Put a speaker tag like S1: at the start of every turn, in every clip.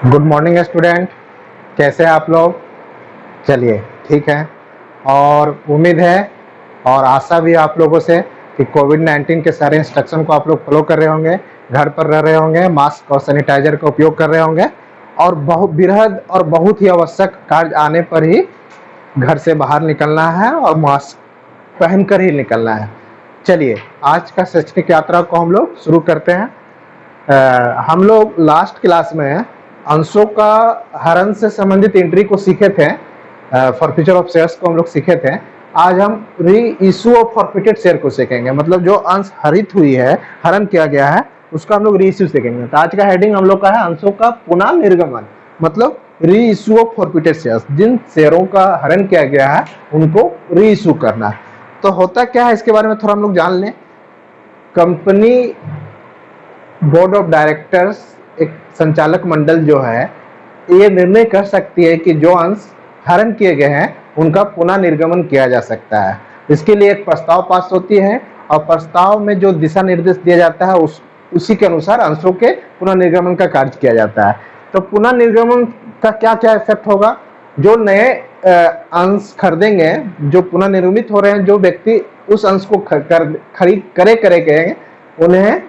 S1: Good morning student. कैसे हैं आप लोग? चलिए ठीक है। और उम्मीद है और आशा भी आप लोगों से कि कोविड-19 के सारे इंस्ट्रक्शन को आप लोग फॉलो कर रहे होंगे, घर पर रह रहे होंगे, मास्क और सैनिटाइजर का उपयोग कर रहे होंगे और बहुत बृहद और बहुत ही आवश्यक कार्य आने पर ही घर से बाहर निकलना है और मास्क पहनकर ही निकलना है। चलिए आज का शैक्षणिक यात्रा को हम लोग शुरू करते हैं। हम लोग लास्ट क्लास में अंशों का हरण से संबंधित एंट्री को सीखे थे। फॉरफीचर ऑफ शेयर्स को हम लोग सीखे थे। आज हम री इशू ऑफ फॉरफिटेड शेयर को सीखेंगे, मतलब जो अंश हरित हुई है, हरण किया गया है, उसका हम लोग री इशू सीखेंगे। तो आज का हेडिंग हम लोग का है अंशों का पुनः निर्गमन, मतलब री इशू ऑफ फॉरफिटेड शेयर्स। जिन शेयरों का हरण किया गया है उनको री इशू करना। तो होता क्या है इसके बारे में थोड़ा हम लोग जान लें। कंपनी बोर्ड ऑफ डायरेक्टर्स, एक संचालक मंडल जो है, ये निर्णय कर सकती है कि जो अंश हरण किए गए हैं उनका पुनः निर्गमन किया जा सकता है। इसके लिए एक प्रस्ताव पास होती है और प्रस्ताव में जो दिशा निर्देश दिया जाता है उसी के अनुसार अंशों के पुनः निर्गमन का कार्य किया जाता है। तो पुनः निर्गमन का क्या क्या इफेक्ट होगा? जो नए अंश खरीदेंगे, जो पुनः निर्मित हो रहे हैं, जो व्यक्ति उस अंश को खरीद करेंगे, उन्हें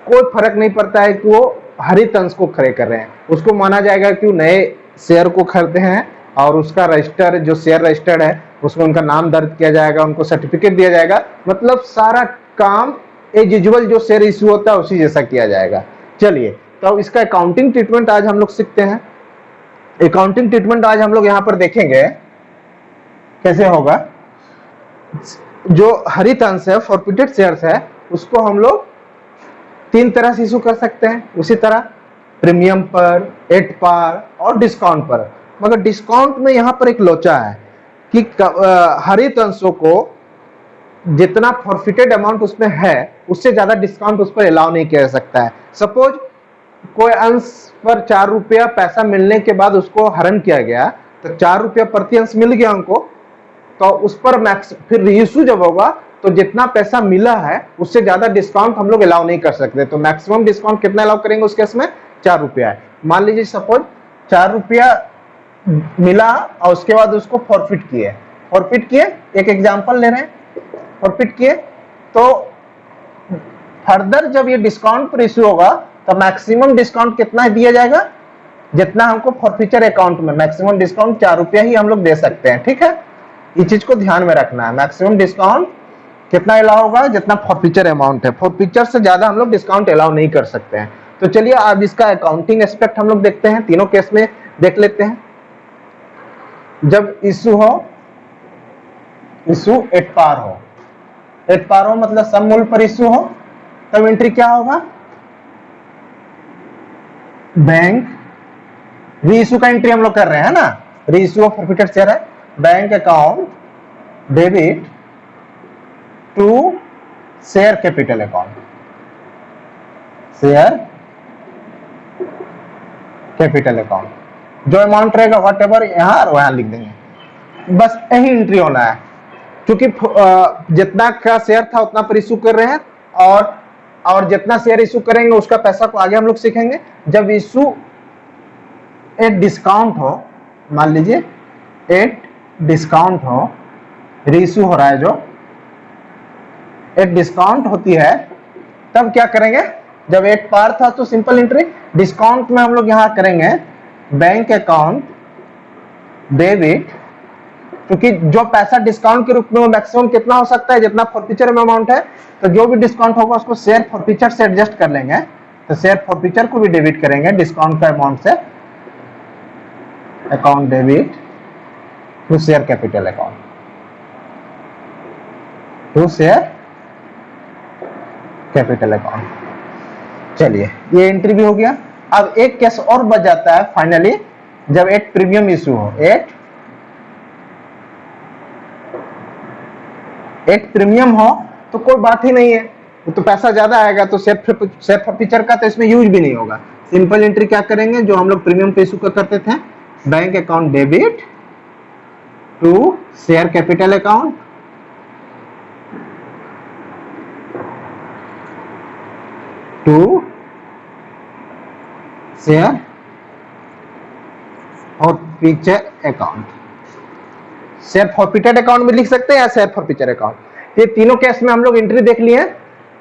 S1: कोई फर्क नहीं पड़ता है कि वो हरित अंश को खरीद कर रहे हैं। उसको माना जाएगा कि वो नए शेयर को खरीदे हैं और उसका रजिस्टर, जो शेयर रजिस्टर्ड है, उसमें उनका नाम दर्ज किया जाएगा, उनको सर्टिफिकेट दिया जाएगा। मतलब सारा काम एज यूजुअल जो शेयर इश्यू होता है उसी जैसा किया जाएगा। चलिए तो इसका अकाउंटिंग ट्रीटमेंट आज हम लोग सीखते हैं। अकाउंटिंग ट्रीटमेंट आज हम लोग यहाँ पर देखेंगे कैसे होगा। जो हरित अंश है, फॉरफिटेड शेयर्स है, उसको हम लोग तीन तरह से इशू कर सकते हैं। उसी तरह प्रीमियम पर, एट पार और डिस्काउंट पर। मगर डिस्काउंट में यहाँ पर एक लोचा है कि हरित अंशों को जितना फॉरफिटेड अमाउंट उसमें है उससे ज्यादा डिस्काउंट उस पर अलाउ नहीं किया जा सकता है। सपोज कोई अंश पर 4 रुपया पैसा मिलने के बाद उसको हरण किया गया, तो 4 रुपया प्रति अंश मिल गया उनको, तो उस पर मैक्स फिर रीइश्यू जब होगा तो जितना पैसा मिला है उससे ज्यादा डिस्काउंट हम लोग अलाउ नहीं कर सकते। तो मैक्सिमम डिस्काउंट कितना अलाउ करेंगे उस केस में? 4 रुपया है। मान लीजिए सपोज 4 रुपया मिला और उसके बाद उसको फॉरफिट किए, एक एग्जांपल ले रहे हैं, फॉरफिट किए, तो फर्दर जब ये डिस्काउंट पर इश्यू होगा तो मैक्सिमम डिस्काउंट कितना दिया जाएगा? जितना हमको फॉरफिचर अकाउंट में मैक्सिमम डिस्काउंट 4 रुपया ही हम लोग दे सकते हैं। ठीक है, ये चीज को ध्यान में रखना है। मैक्सिमम डिस्काउंट कितना अलाउ होगा? जितना फॉरफिचर अमाउंट है। फॉरफिचर से ज्यादा हम लोग डिस्काउंट अलाउ नहीं कर सकते हैं। तो चलिए अब इसका अकाउंटिंग एस्पेक्ट हम लोग देखते हैं। तीनों केस में देख लेते हैं। जब इशू हो, इशू एट पार हो, एट पार हो मतलब सम मूल्य पर इशू हो, तब एंट्री क्या होगा? बैंक री इशू का एंट्री हम लोग कर रहे हैं ना, re issue of forfeited share है। Bank account debit to share capital account, share capital account. जो अमाउंट रहेगा व्हाट एवर यहां और वहां लिख देंगे, बस यही एंट्री होना है। क्योंकि जितना का शेयर था उतना पर इशू कर रहे हैं और जितना शेयर इशू करेंगे उसका पैसा को आगे हम लोग सीखेंगे। जब इशू एट डिस्काउंट हो, मान लीजिए एट डिस्काउंट हो, रीइशू हो रहा है, जो एट डिस्काउंट होती है, तब क्या करेंगे? जब एट पार था तो सिंपल एंट्री, डिस्काउंट में हम लोग यहां करेंगे बैंक अकाउंट डेबिट, क्योंकि जो पैसा डिस्काउंट के रूप में वो मैक्सिमम कितना हो सकता है? जितना फॉरफिचर में अमाउंट है, तो जो भी डिस्काउंट होगा उसको शेयर फॉरफिचर से एडजस्ट कर लेंगे। तो शेयर फॉरफिचर को भी डेबिट करेंगे डिस्काउंट का अमाउंट से, account debit to share capital account, to share capital account. चलिए ये एंट्री भी हो गया। अब एक केस और बच जाता है फाइनली, जब एट प्रीमियम इशू हो, एट प्रीमियम हो तो कोई बात ही नहीं है, तो पैसा ज्यादा आएगा, तो शेयर फॉरफिचर का तो इसमें यूज भी नहीं होगा। सिंपल एंट्री क्या करेंगे जो हम लोग प्रीमियम पे इशू करते थे? Bank account debit to share capital account, to share forfeiture account, share forfeited account में लिख सकते हैं या शेयर फॉरफीचर अकाउंट। ये तीनों केस में हम लोग एंट्री देख लिए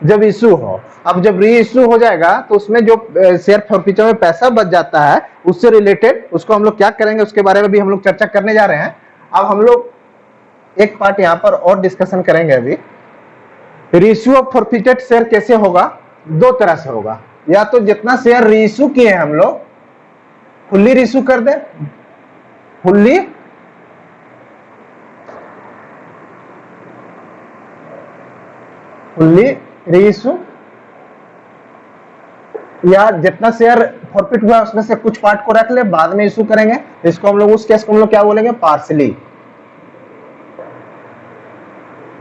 S1: जब इशू हो। अब जब री इशू हो जाएगा तो उसमें जो शेयर फॉरफीचर में पैसा बच जाता है उससे रिलेटेड उसको हम लोग क्या करेंगे उसके बारे में भी हम लोग चर्चा करने जा रहे हैं। अब हम लोग एक पार्ट यहाँ पर और डिस्कशन करेंगे। अभी रीइश्यू ऑफ फॉरफीटेड शेयर कैसे होगा, दो तरह से होगा। या तो जितना शेयर रीइश्यू किए हैं हम लोग फुल्ली रीइश्यू कर दे, फुल्ली रीइश्यू, या जितना शेयर फॉरफिट हुआ उसमें से कुछ पार्ट को रख ले बाद में इशू करेंगे। इसको हम लोग उस केस को हम लोग क्या बोलेंगे,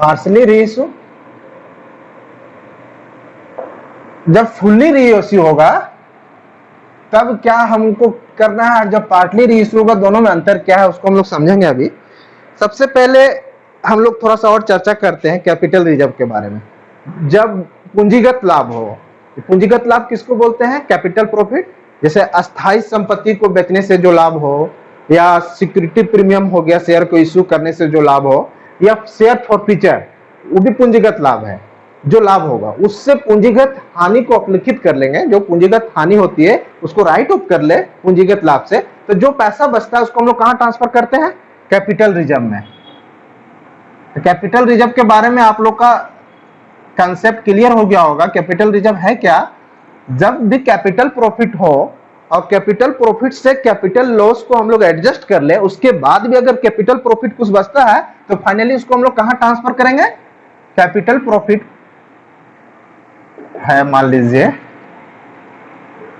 S1: पार्सली रीइश्यू। जब फुल्ली रीइश्यू होगा तब क्या हमको करना है, जब पार्टली रीइश्यू होगा दोनों में अंतर क्या है उसको हम लोग समझेंगे। अभी सबसे पहले हम लोग थोड़ा सा और चर्चा करते हैं कैपिटल रिजर्व के बारे में। जब पूंजीगत लाभ हो, पूंजीगत लाभ किसको बोलते हैं, कैपिटल प्रॉफिट। जैसे अस्थायी संपत्ति को बेचने से जो लाभ हो, या सिक्योरिटी प्रीमियम हो गया शेयर को इश्यू करने से जो लाभ हो, या शेयर फॉरफीचर वो भी पूंजीगत लाभ है। जो लाभ होगा उससे पूंजीगत हानि को अपलिखित कर लेंगे। जो पूंजीगत हानि होती है उसको राइट ऑफ कर ले पूंजीगत लाभ से, तो जो पैसा बचता है उसको हम लोग कहां ट्रांसफर करते हैं, कैपिटल रिजर्व में। तो कैपिटल रिजर्व के बारे में आप लोग का कंसेप्ट क्लियर हो गया होगा। कैपिटल रिजर्व है क्या, जब भी कैपिटल प्रॉफिट हो और कैपिटल प्रॉफिट से कैपिटल लॉस को हम लोग एडजस्ट कर ले, उसके बाद भी अगर कैपिटल प्रॉफिट कुछ बचता है तो फाइनली उसको हम लोग कहां ट्रांसफर करेंगे, कैपिटल प्रॉफिट है मान लीजिए,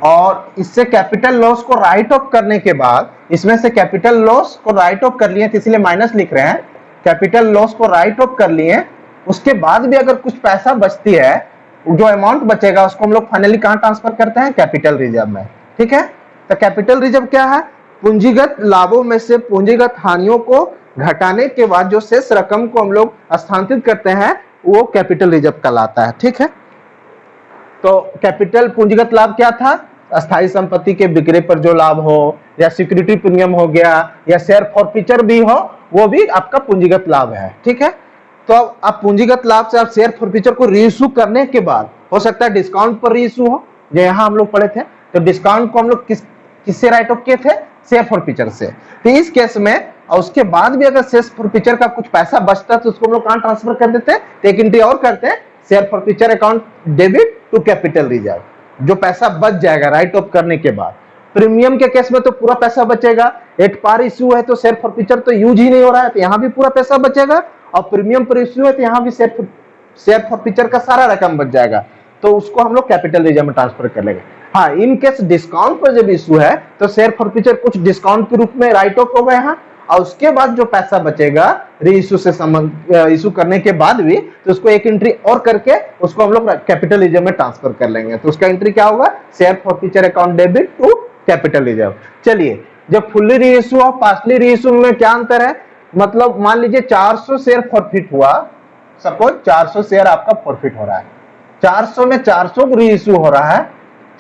S1: और इससे कैपिटल लॉस को राइट ऑफ करने के बाद, इसमें से कैपिटल लॉस को राइट ऑफ कर लिए तो इसलिए माइनस लिख रहे हैं, कैपिटल लॉस को राइट ऑफ कर लिए, उसके बाद भी अगर कुछ पैसा बचती है, जो अमाउंट बचेगा उसको हम लोग फाइनली कहां ट्रांसफर करते हैं, कैपिटल रिजर्व में। ठीक है, तो कैपिटल रिजर्व क्या है, पूंजीगत लाभों में से पूंजीगत हानियों को घटाने के बाद जो शेष रकम को हम लोग स्थानांतरित करते हैं वो कैपिटल रिजर्व कहलाता है। ठीक है, तो कैपिटल पूंजीगत लाभ क्या था, अस्थायी संपत्ति के बिक्री पर जो लाभ हो, या सिक्योरिटी प्रीमियम हो गया, या शेयर फॉरफीचर भी हो, वो भी आपका पूंजीगत लाभ है। ठीक है, तो अब आप पूंजीगत लाभ से आप शेयर फॉरफीचर को रीइश्यू करने के बाद हो सकता है डिस्काउंट पर रीइश्यू हो, जो यहाँ हम लोग पढ़े थे। तो डिस्काउंट को हम लोग किससे राइट ऑफ किए थे, शेयर फॉरफीचर से। तो इस केस में और उसके बाद भी अगर शेयर फॉरफीचर का कुछ पैसा बचता तो उसको हम लोग कहां ट्रांसफर कर देते हैं, तो एक एंट्री और करते हैं, share forfeiture account debit to capital reserve. जो पैसा बच जाएगा राइट ऑफ करने के बाद, प्रीमियम के केस में तो पूरा पैसा बचेगा, एट पार इश्यू है तो शेयर फॉरफीचर तो यूज ही नहीं हो रहा है तो यहाँ भी पूरा पैसा बचेगा, और प्रीमियम पर इश्यू है तो यहाँ भी शेयर फॉरफीचर का सारा रकम बच जाएगा, तो उसको हम लोग कैपिटल रिजर्व में ट्रांसफर कर लेंगे। हाँ, इन केस डिस्काउंट पर जब इश्यू है तो शेयर फॉरफीचर कुछ डिस्काउंट के रूप में राइट ऑफ हो गए हैं, और उसके बाद जो पैसा बचेगा री इश्यू से संबंध इश्यू करने के बाद भी, तो उसको एक एंट्री और करके उसको हम लोग कैपिटल रिजर्व में ट्रांसफर कर लेंगे। तो उसका एंट्री क्या होगा, share forfeiture account debit to capital reserve. चलिए, जब फुल्ली री इश्यू और पार्शली री इश्यू में क्या अंतर है, मतलब मान लीजिए 400 शेयर फॉरफिट हुआ, सपोज 400 शेयर आपका फॉरफिट हो रहा है, 400 में 400 री इश्यू हो रहा है,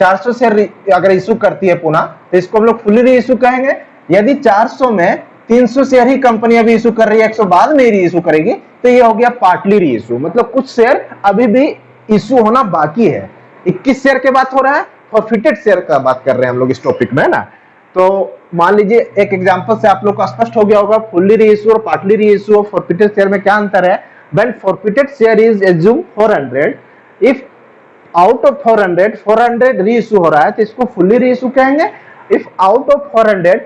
S1: 400 शेयर अगर इश्यू करती है पुनः तो इसको हम लोग फुल्ली री इश्यू कहेंगे। यदि 400 में 300 शेयर ही कंपनी अभी इशू कर रही है, 100 बाद में री इशू करेगी, तो ये हो गया पार्टली री इशू, मतलब कुछ शेयर अभी भी इशू होना बाकी है। 21 शेयर के बात हो रहा है, फॉरफिटेड शेयर का बात कर रहे हैं हम लोग इस टॉपिक में, है ना। तो मान लीजिए एक एग्जांपल से आप लोग को स्पष्ट हो गया होगा फुल्ली री इशू और पार्टली री इशू और फॉरफिटेड शेयर में क्या अंतर है। When forfeited share is assume 400, if out of 400 री इशू हो रहा है तो इसको फुल्ली री इशू कहेंगे। इफ आउट ऑफ 400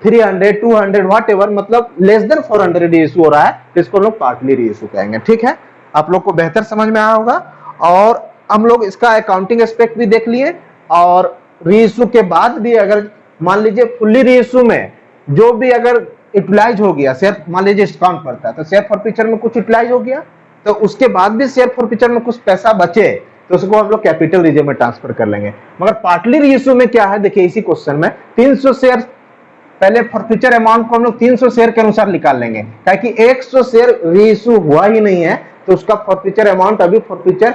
S1: 300 200 व्हाटएवर, मतलब लेस देन 400 री इशू हो रहा है तो इसको लोग पार्टली री इशू कहेंगे। ठीक है, आप लोग को बेहतर समझ में आया होगा। और हम लोग इसका अकाउंटिंग एस्पेक्ट भी देख लिए, और री इशू के बाद भी अगर मान लीजिए फुल्ली री इशू में जो भी अगर यूटिलाइज हो गया शेयर, मान लीजिए डिस्काउंट पड़ता है तो शेयर फॉरफीचर में कुछ यूटिलाइज हो गया, तो उसके बाद भी शेयर फॉरफीचर में कुछ पैसा बचे तो उसको हम लोग कैपिटल रिजर्व में ट्रांसफर कर लेंगे। मगर पार्टली री इशू में क्या है, देखिए इसी क्वेश्चन में 300 शेयर, पहले फॉरफीचर अमाउंट को हम लोग 300 शेयर के अनुसार निकाल लेंगे, ताकि 100 शेयर री इशू हुआ ही नहीं है तो उसका फॉरफीचर अमाउंट अभी फॉरफीचर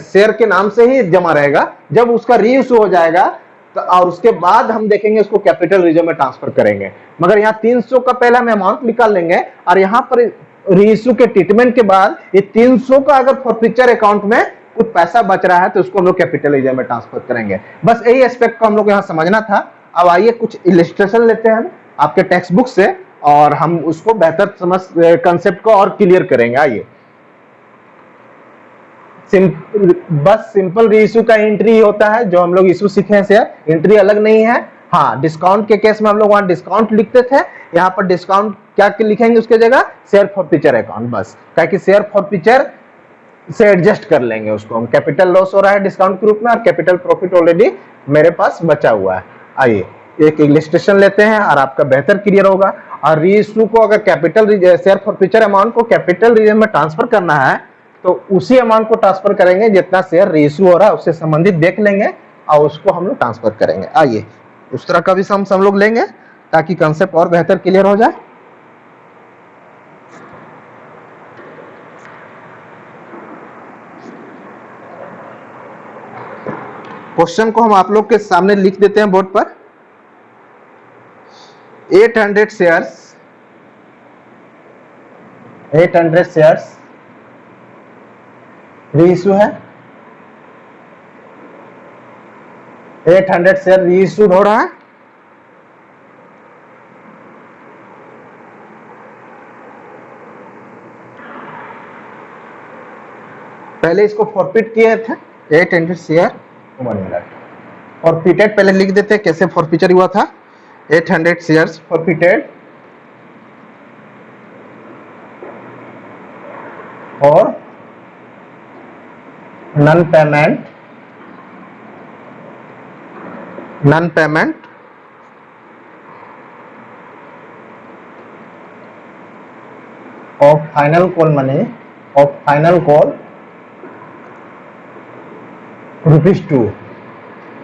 S1: शेयर के नाम से ही जमा रहेगा। जब उसका री इशू हो जाएगा तो और उसके बाद हम देखेंगे उसको कैपिटल रिजर्व में ट्रांसफर करेंगे। मगर यहाँ 300 का पहले हम अमाउंट निकाल लेंगे और यहाँ पर रीइश्यू के ट्रीटमेंट के बाद ये 300 का अगर फॉरफीचर अकाउंट में कुछ पैसा बच रहा है तो उसको हम लोग कैपिटल रिजर्व में ट्रांसफर करेंगे। बस यही एस्पेक्ट को हम लोग यहाँ समझना था। अब आइए कुछ इलिस्ट्रेशन लेते हैं आपके टेक्स्ट बुक से और हम उसको बेहतर समझ कंसेप्ट को और क्लियर करेंगे। आइए बस सिंपल रीइश्यू का एंट्री होता है जो हम लोग इशू सीखे हैं शेयर, एंट्री अलग नहीं है। हाँ, डिस्काउंट के केस में हम लोग वहां डिस्काउंट लिखते थे, यहाँ पर डिस्काउंट क्या लिखेंगे उसके जगह शेयर फॉरफीचर अकाउंट, बस ताकि शेयर फॉरफीचर से एडजस्ट कर लेंगे उसको हम। कैपिटल लॉस हो रहा है डिस्काउंट के रूप में और कैपिटल प्रॉफिट ऑलरेडी मेरे पास बचा हुआ है। आइए एक इलस्ट्रेशन लेते हैं और आपका बेहतर क्लियर होगा। और रीइश्यू को अगर कैपिटल शेयर फॉरफीचर अमाउंट को कैपिटल रिजर्व में ट्रांसफर करना है तो उसी अमाउंट को ट्रांसफर करेंगे जितना शेयर रीइश्यू हो रहा है उससे संबंधित देख लेंगे और उसको हम लोग ट्रांसफर करेंगे। आइए उस तरह का भी सम हम लोग लेंगे ताकि कंसेप्ट और बेहतर क्लियर हो जाए। क्वेश्चन को हम आप लोग के सामने लिख देते हैं बोर्ड पर। 800 शेयर्स रीइश्यू है, 800 शेयर रीइश्यूड हो रहा है। पहले इसको फॉरफिट किए थे 800 शेयर, फॉरफिटेड पहले लिख देते हैं कैसे फॉरफीचर हुआ था। 800 शेयर्स फॉरफिटेड और non payment of final call money of final call ₹2,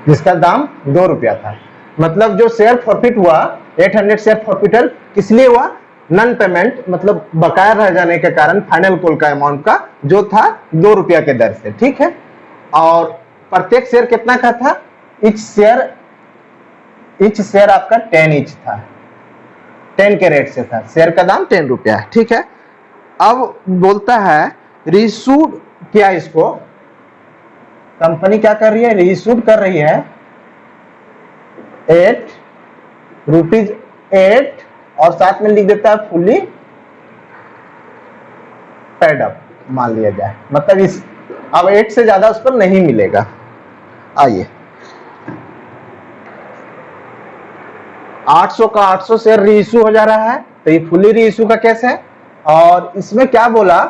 S1: जिसका दाम ₹2 था। मतलब जो शेयर फॉरफिट हुआ 800 शेयर फॉरफिटर किस लिए हुआ? नॉन पेमेंट, मतलब बकाया रह जाने के कारण फाइनल कॉल का अमाउंट का जो था ₹2 के दर से, ठीक है। और प्रत्येक शेयर कितना का था? इच शेयर आपका 10 ईच था, 10 के रेट से था। शेयर का दाम ₹10 है, ठीक है। अब बोलता है रीइश्यूड किया, इसको कंपनी क्या कर रही है? रीइश्यूड कर रही है ₹8 और साथ में लिख देता है फुली पेड अप मान लिया जाए, मतलब इस अब 8 से ज्यादा उस पर नहीं मिलेगा। आइए 800 का 800 शेयर रीइश्यू हो जा रहा है तो ये फुली रीइश्यू का केस है। और इसमें क्या बोला?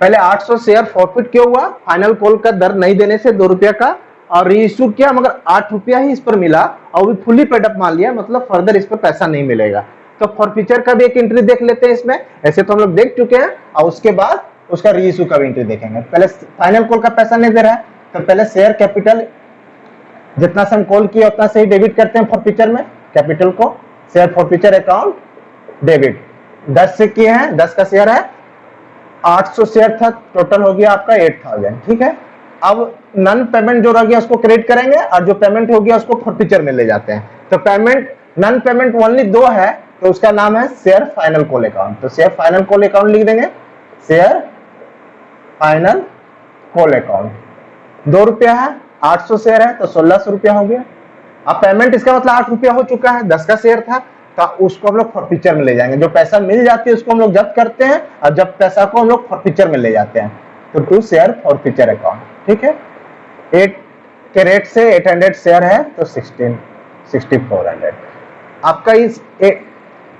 S1: पहले 800 शेयर फॉरफिट क्यों हुआ? फाइनल कॉल का दर नहीं देने से ₹2 का, और रीइश्यू किया मगर ₹8 ही इस पर मिला और भी फुली पेड अप मान लिया, मतलब फर्दर इस पर पैसा नहीं मिलेगा। तो फॉरफीचर का भी एक एंट्री देख लेते हैं इसमें, ऐसे तो हम लोग देख चुके हैं, और उसके बाद उसका रीइश्यू का भी एंट्री देखेंगे। पहले फाइनल कॉल का पैसा नहीं दे रहा है तो पहले शेयर कैपिटल जितना से हम कॉल किया उतना से ही डेबिट करते हैं फॉरफीचर में, कैपिटल को शेयर फॉरफीचर अकाउंट डेबिट 10 से किए हैं, 10 का शेयर है, 800 शेयर था, टोटल हो गया आपका 8000, ठीक है। अब नॉन पेमेंट जो रह गया उसको क्रेडिट करेंगे और जो पेमेंट हो गया उसको फॉरफीचर में ले जाते हैं। तो पेमेंट नॉन पेमेंट ओनली 2 है तो उसका नाम है शेयर फाइनल कॉल अकाउंट। तो शेयर फाइनल कॉल अकाउंट लिख देंगे, शेयर फाइनल कॉल अकाउंट। ₹2 है, 800 शेयर है तो ₹1600 हो गया। अब पेमेंट इसका मतलब ₹8 हो चुका है, 10 का शेयर था तो उसको हम लोग फॉरफीचर में ले जाएंगे। जो पैसा मिल जाती है उसको हम लोग जब्त करते हैं और जब पैसा को हम लोग फॉरफीचर में ले जाते हैं। तो 2 शेयर फॉरफीचर अकाउंट, ठीक है। 8 के रेट से 800 शेयर है तो 6400 आपका इस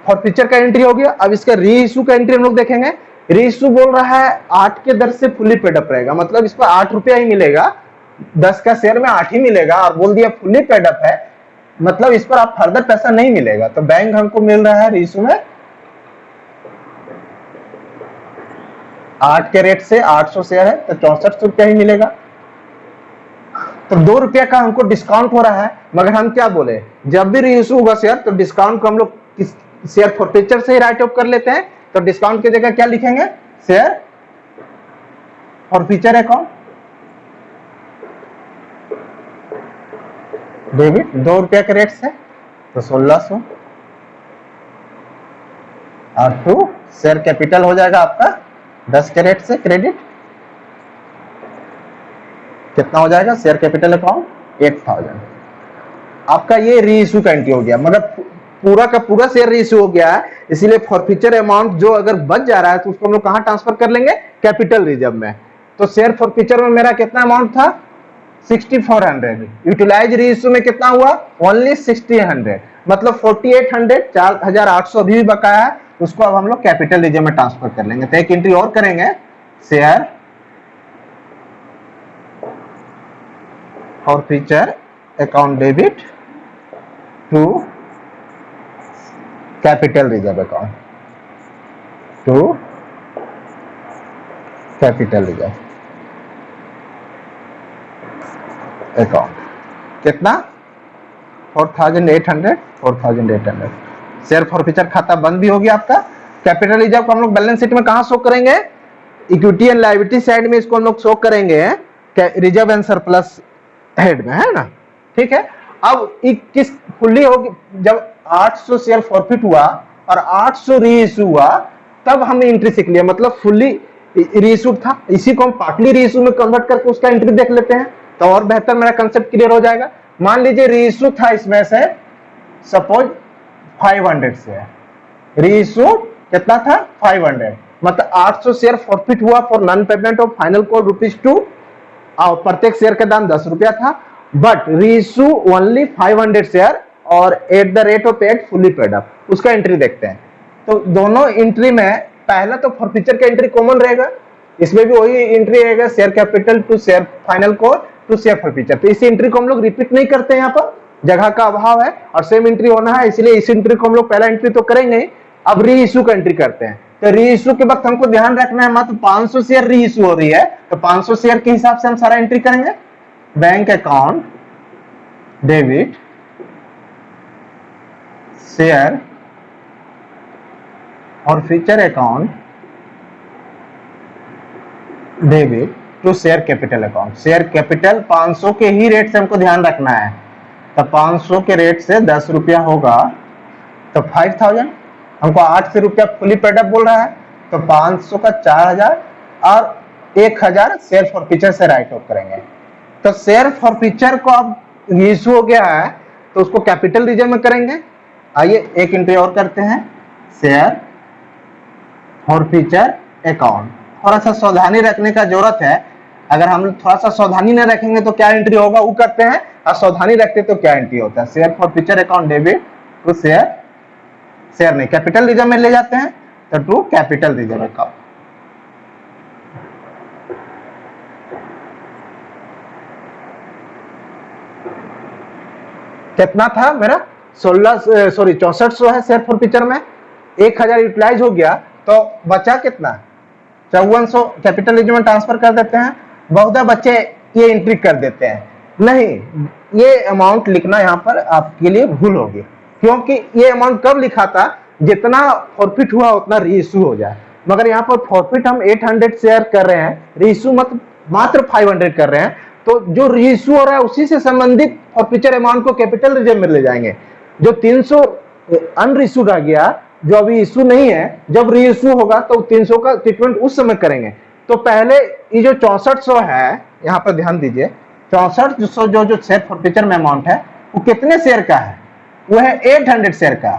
S1: फॉरफीचर का एंट्री हो गया। अब इसका रीइश्यू का एंट्री हम लोग देखेंगे। रीइश्यू बोल रहा है 8 के दर से फुली पेड अप रहेगा, मतलब इस पर ₹8 ही मिलेगा, 10 का शेयर में 8 ही मिलेगा, और बोल दिया फुली पेड अप है मतलब इस पर आप फर्दर पैसा नहीं मिलेगा। तो बैंक हमको मिल रहा है रीइश्यू में 8 के रेट से 800 शेयर है तो ₹6400 ही मिलेगा। तो ₹2 का हमको डिस्काउंट हो रहा है, मगर हम क्या बोले, जब भी रीइश्यू होगा शेयर तो डिस्काउंट को हम लोग शेयर फॉरफीचर से ही राइट ऑफ कर लेते हैं। तो डिस्काउंट की जगह क्या लिखेंगे? Share forfeiture account. डेबिट 2 रुपया के रेट से तो 1600 और टू शेयर कैपिटल हो जाएगा आपका 10 के रेट से क्रेडिट। कितना हो जाएगा शेयर कैपिटल अकाउंट 8000। आपका ये रीइश्यू का एंट्री हो गया, मगर पूरा का पूरा शेयर रीइश्यू हो गया है, इसीलिए फॉरफीचर अमाउंट जो अगर बच जा रहा है तो उसको हम लोग कहां ट्रांसफर कर लेंगे, कैपिटल रिजर्व में। तो शेयर फॉरफीचर में मेरा कितना अमाउंट था 6400, यूटिलाइज रीइश्यू में कितना हुआ ओनली 1600, मतलब 4800, 4800 अभी भी बकाया है, उसको अब हम लोग कैपिटल रिजर्व में ट्रांसफर कर लेंगे। तो एक एंट्री और करेंगे, share forfeiture account debit to capital reserve account, to capital reserve account. कितना 4800, 4800। शेयर फॉरफीचर खाता बंद भी हो गया आपका। कैपिटल रिजर्व को हम लोग बैलेंस शीट में कहां शो करेंगे, इक्विटी एंड लायबिलिटी साइड में इसको हम लोग शो करेंगे रिजर्व एंड सरप्लस हेड में, है ना। ठीक है, अब किस फुल्ली होगी, जब 800 शेयर फॉरफिट हुआ और 800 रीइश्यू हुआ तब हमने एंट्री सीख लिया, मतलब फुल्ली रीइश्यू था, इसी को हम पार्टली रीइश्यू में कन्वर्ट करके उसका एंट्री देख लेते हैं तो और बेहतर मेरा कंसेप्ट क्लियर हो जाएगा। मान लीजिए रीइश्यू था इसमें से सपोज 500 शेयर, रीइश्यू कितना था 500, मतलब 800 शेयर फॉरफिट हुआ for non payment of final call ₹2 और प्रत्येक शेयर का दाम 10 रुपया था, बट रीइश्यू ओनली 500 शेयर और at the rate of 8 fully paid up. उसका एंट्री देखते हैं। तो दोनों एंट्री में पहला तो फॉरफीचर का एंट्री कॉमन रहेगा, इसमें भी वही एंट्री रहेगा, share capital to share final call to share forfeiture. तो इस एंट्री को हम लोग रिपीट नहीं करते, यहाँ पर जगह का अभाव है और सेम एंट्री होना है, इसलिए इस एंट्री को हम लोग पहला एंट्री तो करेंगे ही। अब रीइश्यू का एंट्री करते हैं। तो रीइश्यू के वक्त हमको ध्यान रखना है मात्र 500 शेयर रीइश्यू हो रही है, तो 500 शेयर के हिसाब से हम सारा एंट्री करेंगे। Bank account debit share forfeiture account debit to share capital account. Share capital 500 के ही रेट से हमको ध्यान रखना है, तो 500 के रेट से 10 रुपया होगा तो 5000, हमको 8 से रुपया फुली पेडअप बोल रहा है, तो 500 का 4000 और 1000 शेयर फॉरफीचर से राइट ऑफ करेंगे। तो शेयर फॉरफीचर को अब इशू हो गया है तो उसको कैपिटल रिजर्व में करेंगे। आइए एक एंट्री और करते हैं, शेयर फॉरफीचर अकाउंट। थोड़ा सा सावधानी रखने का जरूरत है, अगर हम थोड़ा सा सावधानी नहीं रखेंगे तो क्या एंट्री होगा वो करते हैं, और सावधानी रखते तो क्या एंट्री होता है। Share forfeiture account debit to share नहीं कैपिटल रिजर्व में ले जाते हैं, तो टू कैपिटल रिजर्व अकाउंट। कितना था मेरा 6400 है शेयर फॉरफीचर में, 1000 यूटिलाइज हो गया तो बचा कितना 5400 कैपिटल रिजर्व में ट्रांसफर कर देते हैं। बहुधा बच्चे ये एंट्री कर देते हैं, नहीं ये अमाउंट लिखना यहाँ पर आपके लिए भूल होगी, क्योंकि ये अमाउंट कब लिखा था जितना फॉरफिट हुआ उतना रीइश्यू हो जाए, मगर यहाँ पर फॉरफिट हम 800 शेयर कर रहे हैं, रीइश्यू मात्र 500 कर रहे हैं, तो जो रीइश्यू हो रहा है उसी से संबंधित फॉरफीचर अमाउंट को कैपिटल रिजर्व में ले जाएंगे। जो 300 अनरिइश्यूड आ गया, जो अभी इश्यू नहीं है, जब रीइश्यू होगा तो 300 का ट्रीटमेंट उस समय करेंगे। तो पहले ये जो 6400 है, यहाँ पर ध्यान दीजिए, 6400 जो शेयर फॉरफीचर में अमाउंट है वो कितने शेयर का है, वो है 800 शेयर का।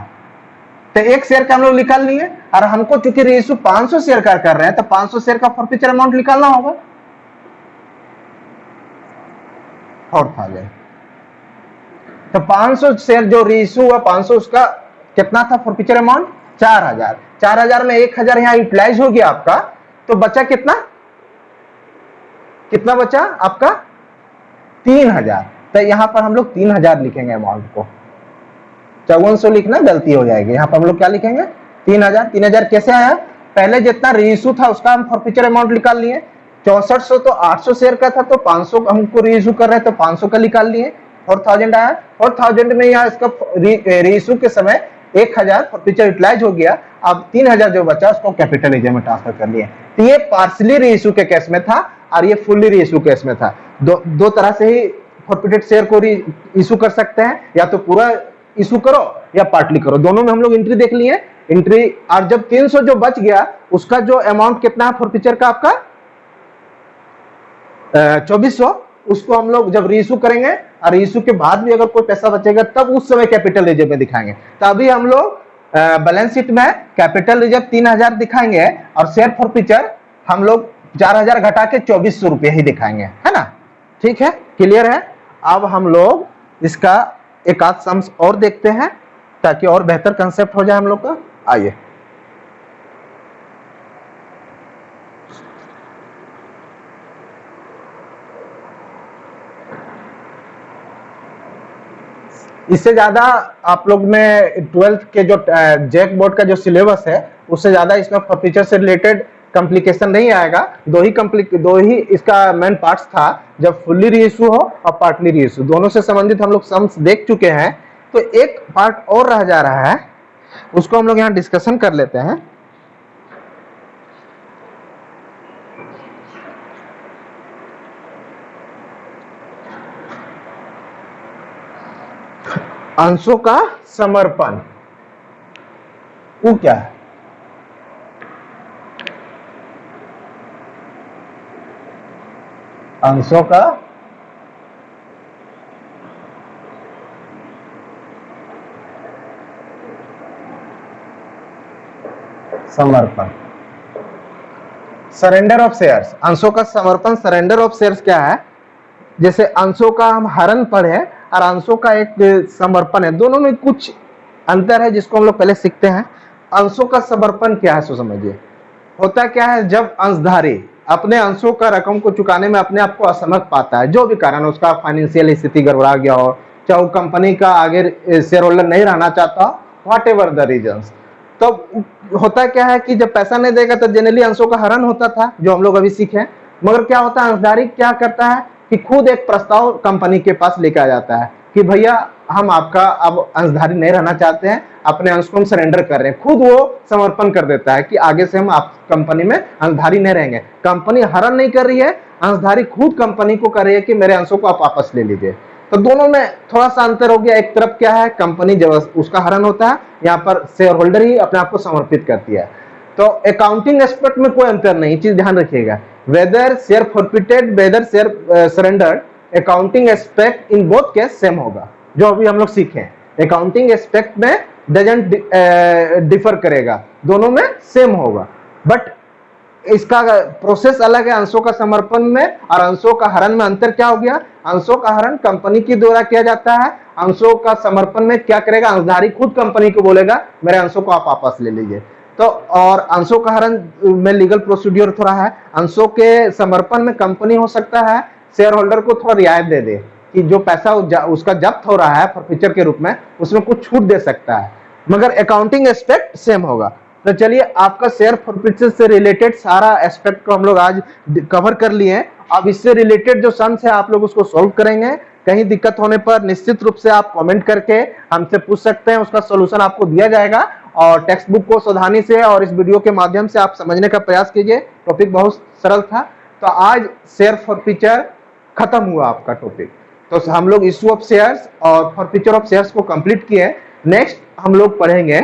S1: तो एक शेयर का हम लोग निकाल लिए, और हमको चूंकि रीइश्यू 500 शेयर का कर रहे हैं तो 500 शेयर का फॉरफीचर अमाउंट निकालना होगा 4000। तो 500 शेयर जो रीइश्यू हुआ 500, उसका कितना था फॉरफीचर अमाउंट 4000। 4000 में 1000 यहाँ यूटिलाइज हो गया आपका, तो बचा कितना बचा आपका 3000। तो यहाँ पर हम लोग 3000 लिखेंगे अमाउंट को, 5400 लिखना गलती हो जाएगी, यहाँ पर हम लोग क्या लिखेंगे 3000। 3000 कैसे आया, पहले जितना रीइश्यू था उसका हम फॉरफीचर अमाउंट निकाल लिए, 6400 तो 800 शेयर का था, तो 500 हमको रीइश्यू कर रहे हैं तो 500 का निकाल लिए, 4000 आया। 4000 में यहाँ इसका रीइश्यू के समय 1000 फॉरफीचर यूटिलाइज हो गया, अब 3000 जो बचा उसको कैपिटल रिजर्व में ट्रांसफर कर लिए। तो ये पार्शली रीइश्यू के केस में था और ये फुल्ली रीइश्यू केस में था, दो तरह से ही फॉरफिटेड शेयर को इशू कर सकते हैं, या तो पूरा इशू करो या पार्टली करो। दोनों में हम लोग एंट्री देख लिए एंट्री। और जब 300 जो बच गया उसका जो अमाउंट कितना है फॉरफिचर का आपका 2400, उसको हम लोग जब रीइशू करेंगे और रीइशू के बाद भी अगर कोई पैसा बचेगा तब उस समय कैपिटल रिजर्व में दिखाएंगे। तो अभी हम लोग बैलेंस शीट में कैपिटल रिजर्व 3000 दिखाएंगे और शेयर फॉरफिचर हम लोग 4000 घटा के 2400 रुपये ही दिखाएंगे, है ना। ठीक है, क्लियर है। अब हम लोग इसका एक आध सम्स और देखते हैं ताकि और बेहतर कंसेप्ट हो जाए हम लोग का। आइए, इससे ज्यादा आप लोग में 12th के जो जैक बोर्ड का जो सिलेबस है उससे ज्यादा इसमें फॉरफिचर से रिलेटेड कॉम्प्लिकेशन नहीं आएगा। दो ही इसका मेन पार्ट्स था, जब फुल्ली रीइशू हो और पार्टली रीइशू, दोनों से संबंधित हम लोग सम्स देख चुके हैं। तो एक पार्ट और रह जा रहा है, उसको हम लोग यहाँ डिस्कशन कर लेते हैं। अंशों का समर्पण वो क्या है? अंशों का समर्पण, सरेंडर ऑफ शेयर्स। अंशों का समर्पण, सरेंडर ऑफ शेयर्स क्या है? जैसे अंशों का हम हरण पढ़े और अंशों का एक समर्पण है, दोनों में कुछ अंतर है जिसको हम लोग पहले सीखते हैं। अंशों का समर्पण क्या है सो समझिए। होता क्या है, जब अंशधारी अपने अंशों का रकम को चुकाने में अपने आप को असमर्थ पाता है, जो भी कारण उसका फाइनेंशियल स्थिति गड़बड़ा गया हो, चाहे वो कंपनी का आगे शेयर होल्डर नहीं रहना चाहता, व्हाट एवर द रीजंस, तो होता क्या है कि जब पैसा नहीं देगा तो जनरली अंशों का हरण होता था, जो हम लोग अभी सीखे। मगर क्या होता है, अंशधारी क्या करता है कि खुद एक प्रस्ताव कंपनी के पास लेकर आ जाता है कि भैया हम आपका अब अंशधारी नहीं रहना चाहते हैं, अपने अंश को हम सरेंडर कर रहे हैं। खुद वो समर्पण कर देता है कि आगे से हम आप कंपनी में अंशधारी नहीं रहेंगे। कंपनी हरण नहीं कर रही है, अंशधारी खुद कंपनी को कर रही है कि मेरे अंशों को आप वापस ले लीजिए। तो दोनों में थोड़ा सा अंतर हो गया। एक तरफ क्या है, कंपनी जब उसका हरण होता है, यहाँ पर शेयर होल्डर ही अपने आप को समर्पित करती है। तो अकाउंटिंग एस्पेक्ट में कोई अंतर नहीं, चीज ध्यान रखिएगा। Whether share forfeited, whether share surrendered, accounting aspect in both case same होगा, जो अभी हम लोग सीखे। अकाउंटिंग एस्पेक्ट में डजंट डिफर करेगा, दोनों में सेम होगा, बट इसका प्रोसेस अलग है। अंशों का समर्पण में और अंशों का हरण में अंतर क्या हो गया? अंशों का हरण कंपनी के द्वारा किया जाता है, अंशों का समर्पण में क्या करेगा, अंशधारी खुद कंपनी को बोलेगा मेरे अंशों को आप वापस ले लीजिए। तो और अंशों का हरण में लीगल प्रोसीड्यूर थोड़ा है। अंशों के समर्पण में कंपनी हो सकता है शेयर होल्डर को थोड़ा रियायत दे दे कि जो पैसा उसका जब्त हो रहा है फॉरफिचर के रूप में, उसमें कुछ छूट दे सकता है, मगर अकाउंटिंग एस्पेक्ट सेम होगा। तो चलिए, आपका शेयर फॉरफिचर से रिलेटेड सारा एस्पेक्ट को हम लोग आज कवर कर लिए। अब इससे रिलेटेड जो सम्स है आप लोग उसको सॉल्व करेंगे। कहीं दिक्कत होने पर निश्चित रूप से आप कमेंट करके हमसे पूछ सकते हैं, उसका सोल्यूशन आपको दिया जाएगा। और टेक्स्ट बुक को सावधानी से और इस वीडियो के माध्यम से आप समझने का प्रयास कीजिए। टॉपिक बहुत सरल था। तो आज शेयर फॉरफिचर खत्म हुआ आपका टॉपिक। तो हम लोग इशू ऑफ शेयर्स और फॉरफिचर ऑफ शेयर्स को कंप्लीट किए। नेक्स्ट हम लोग पढ़ेंगे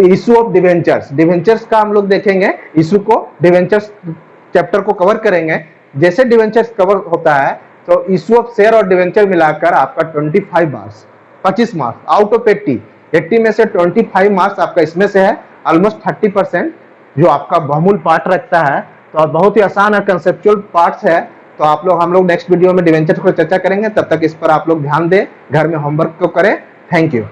S1: इशू ऑफ डिवेंचर्स। डिवेंचर्स का हम लोग देखेंगे, इशू को, डिवेंचर्स चैप्टर को कवर करेंगे। जैसे डिवेंचर्स कवर होता है तो इशू ऑफ शेयर और डिवेंचर मिलाकर आपका 25 मार्क्स, 25 मार्क्स आउट ऑफ 80 में से 25 मार्क्स आपका इसमें से है। ऑलमोस्ट 30% जो आपका बहुमूल पार्ट रखता है। तो बहुत ही आसान है, कंसेप्चुअल पार्ट्स है। तो हम लोग नेक्स्ट वीडियो में डिवेंचर पर चर्चा करेंगे। तब तक इस पर आप लोग ध्यान दें, घर में होमवर्क को करें। Thank you.